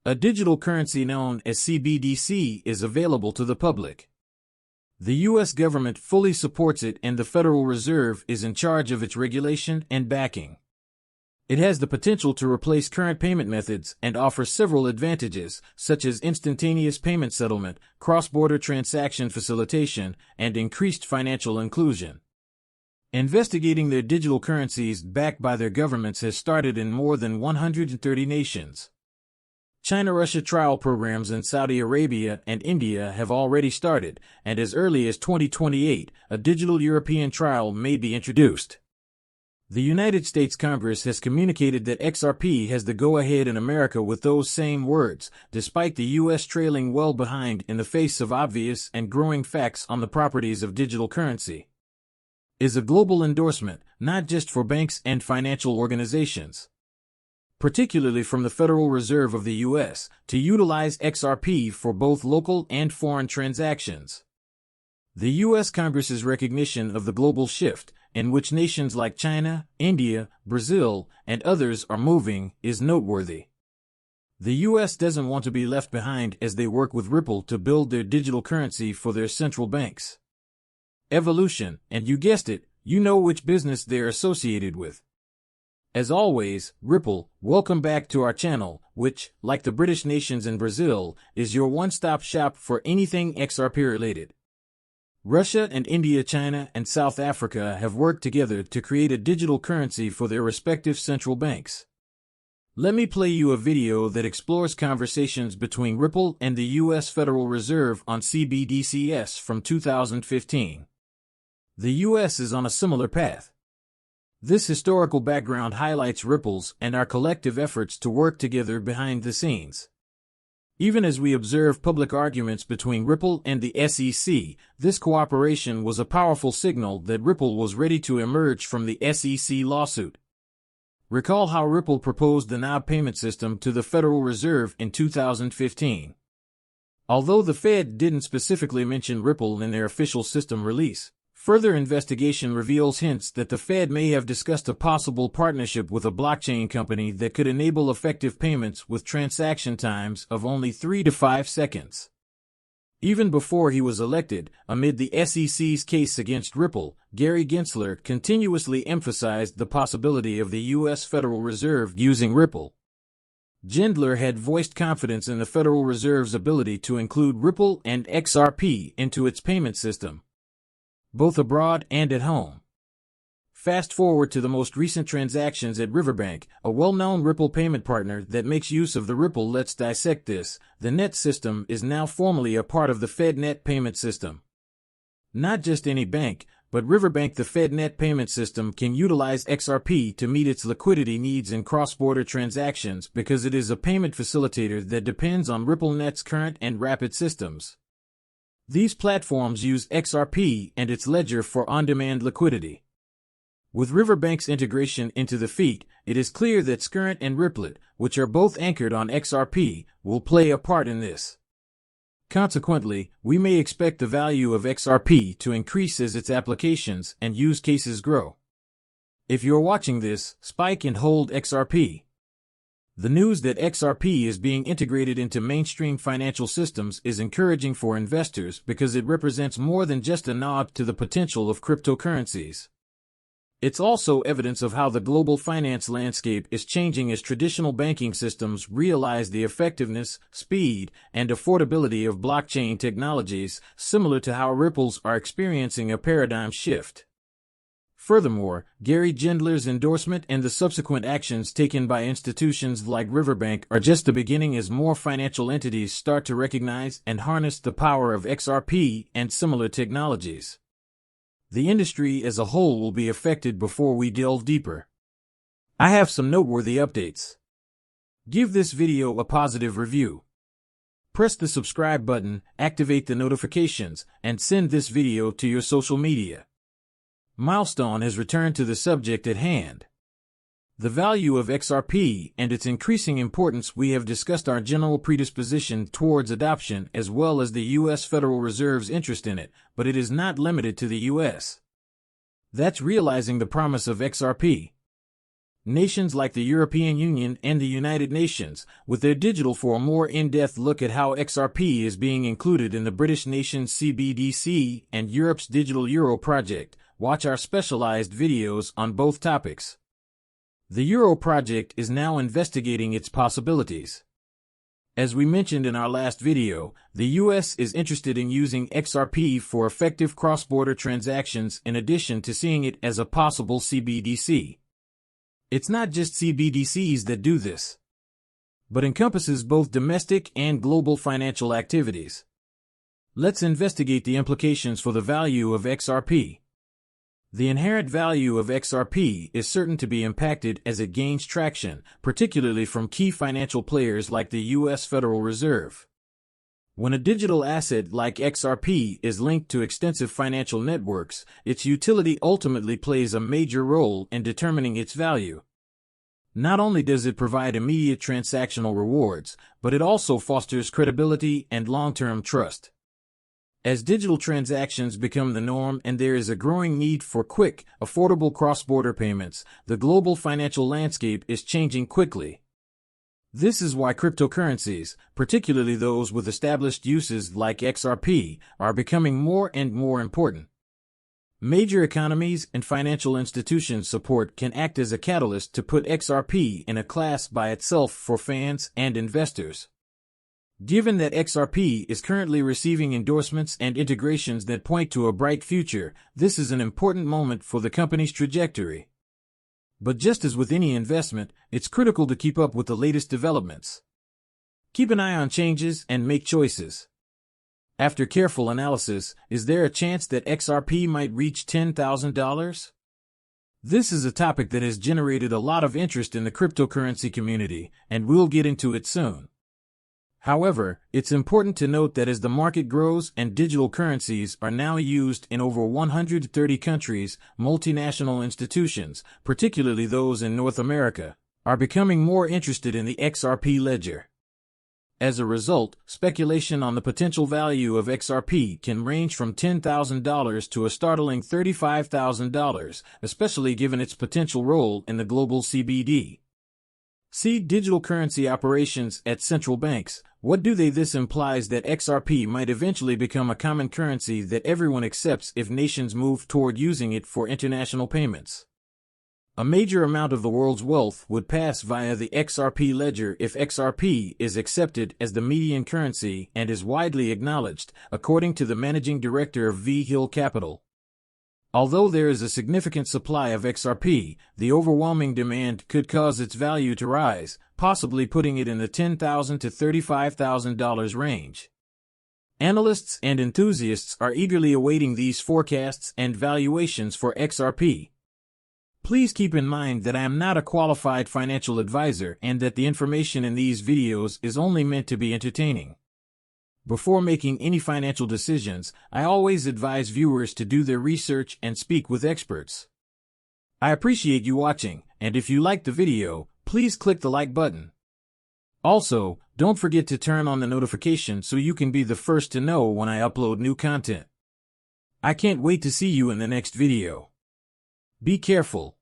A digital currency known as CBDC is available to the public. The U.S. government fully supports it, and the Federal Reserve is in charge of its regulation and backing. It has the potential to replace current payment methods and offers several advantages, such as instantaneous payment settlement, cross-border transaction facilitation, and increased financial inclusion. Investigating their digital currencies backed by their governments has started in more than 130 nations. China-Russia trial programs in Saudi Arabia and India have already started, and as early as 2028, a digital European trial may be introduced. The United States Congress has communicated that XRP has the go-ahead in America with those same words, despite the U.S. trailing well behind in the face of obvious and growing facts on the properties of digital currency. Is a global endorsement, not just for banks and financial organizations, particularly from the Federal Reserve of the U.S., to utilize XRP for both local and foreign transactions. The U.S. Congress's recognition of the global shift, in which nations like China, India, Brazil, and others are moving, is noteworthy. The U.S. doesn't want to be left behind as they work with Ripple to build their digital currency for their central banks. Evolution, and you guessed it, you know which business they're associated with. As always, Ripple, welcome back to our channel, which, like the British nations and Brazil, is your one-stop shop for anything XRP related. Russia and India, China and South Africa have worked together to create a digital currency for their respective central banks. Let me play you a video that explores conversations between Ripple and the U.S. Federal Reserve on CBDCs from 2015. The U.S. is on a similar path. This historical background highlights Ripple's and our collective efforts to work together behind the scenes. Even as we observe public arguments between Ripple and the SEC, this cooperation was a powerful signal that Ripple was ready to emerge from the SEC lawsuit. Recall how Ripple proposed the NOW payment system to the Federal Reserve in 2015. Although the Fed didn't specifically mention Ripple in their official system release, further investigation reveals hints that the Fed may have discussed a possible partnership with a blockchain company that could enable effective payments with transaction times of only 3 to 5 seconds. Even before he was elected, amid the SEC's case against Ripple, Gary Gensler continuously emphasized the possibility of the U.S. Federal Reserve using Ripple. Gensler had voiced confidence in the Federal Reserve's ability to include Ripple and XRP into its payment system, both abroad and at home. Fast forward to the most recent transactions at Riverbank, a well-known Ripple payment partner that makes use of the Ripple Let's Dissect This. The NET system is now formally a part of the FedNet payment system. Not just any bank, but Riverbank, the FedNet payment system, can utilize XRP to meet its liquidity needs in cross-border transactions because it is a payment facilitator that depends on RippleNet's current and rapid systems. These platforms use XRP and its ledger for on-demand liquidity. With Riverbank's integration into the feed, it is clear that Scurrent and Ripplet, which are both anchored on XRP, will play a part in this. Consequently, we may expect the value of XRP to increase as its applications and use cases grow. If you're watching this, spike and hold XRP. The news that XRP is being integrated into mainstream financial systems is encouraging for investors because it represents more than just a nod to the potential of cryptocurrencies. It's also evidence of how the global finance landscape is changing as traditional banking systems realize the effectiveness, speed, and affordability of blockchain technologies, similar to how Ripples are experiencing a paradigm shift. Furthermore, Gary Gensler's endorsement and the subsequent actions taken by institutions like Riverbank are just the beginning as more financial entities start to recognize and harness the power of XRP and similar technologies. The industry as a whole will be affected before we delve deeper. I have some noteworthy updates. Give this video a positive review. Press the subscribe button, activate the notifications, and send this video to your social media. Milestone has returned to the subject at hand. The value of XRP and its increasing importance. We have discussed our general predisposition towards adoption as well as the U.S. Federal Reserve's interest in it, but it is not limited to the U.S. That's realizing the promise of XRP. Nations like the European Union and the United Nations, with their digital for a more in-depth look at how XRP is being included in the British nation's CBDC and Europe's digital euro project. Watch our specialized videos on both topics. The Euro project is now investigating its possibilities. As we mentioned in our last video, the US is interested in using XRP for effective cross-border transactions in addition to seeing it as a possible CBDC. It's not just CBDCs that do this, but encompasses both domestic and global financial activities. Let's investigate the implications for the value of XRP. The inherent value of XRP is certain to be impacted as it gains traction, particularly from key financial players like the U.S. Federal Reserve. When a digital asset like XRP is linked to extensive financial networks, its utility ultimately plays a major role in determining its value. Not only does it provide immediate transactional rewards, but it also fosters credibility and long-term trust. As digital transactions become the norm and there is a growing need for quick, affordable cross-border payments, the global financial landscape is changing quickly. This is why cryptocurrencies, particularly those with established uses like XRP, are becoming more and more important. Major economies and financial institutions' support can act as a catalyst to put XRP in a class by itself for fans and investors. Given that XRP is currently receiving endorsements and integrations that point to a bright future, this is an important moment for the company's trajectory. But just as with any investment, it's critical to keep up with the latest developments. Keep an eye on changes and make choices. After careful analysis, is there a chance that XRP might reach $10,000? This is a topic that has generated a lot of interest in the cryptocurrency community, and we'll get into it soon. However, it's important to note that as the market grows and digital currencies are now used in over 130 countries, multinational institutions, particularly those in North America, are becoming more interested in the XRP ledger. As a result, speculation on the potential value of XRP can range from $10,000 to a startling $35,000, especially given its potential role in the global CBD. See digital currency operations at central banks. What do they? This implies that XRP might eventually become a common currency that everyone accepts if nations move toward using it for international payments. A major amount of the world's wealth would pass via the XRP ledger if XRP is accepted as the median currency and is widely acknowledged, according to the managing director of V Hill Capital. Although there is a significant supply of XRP, the overwhelming demand could cause its value to rise, possibly putting it in the $10,000 to $35,000 range. Analysts and enthusiasts are eagerly awaiting these forecasts and valuations for XRP. Please keep in mind that I am not a qualified financial advisor and that the information in these videos is only meant to be entertaining. Before making any financial decisions, I always advise viewers to do their research and speak with experts. I appreciate you watching, and if you liked the video, please click the like button. Also, don't forget to turn on the notification so you can be the first to know when I upload new content. I can't wait to see you in the next video. Be careful.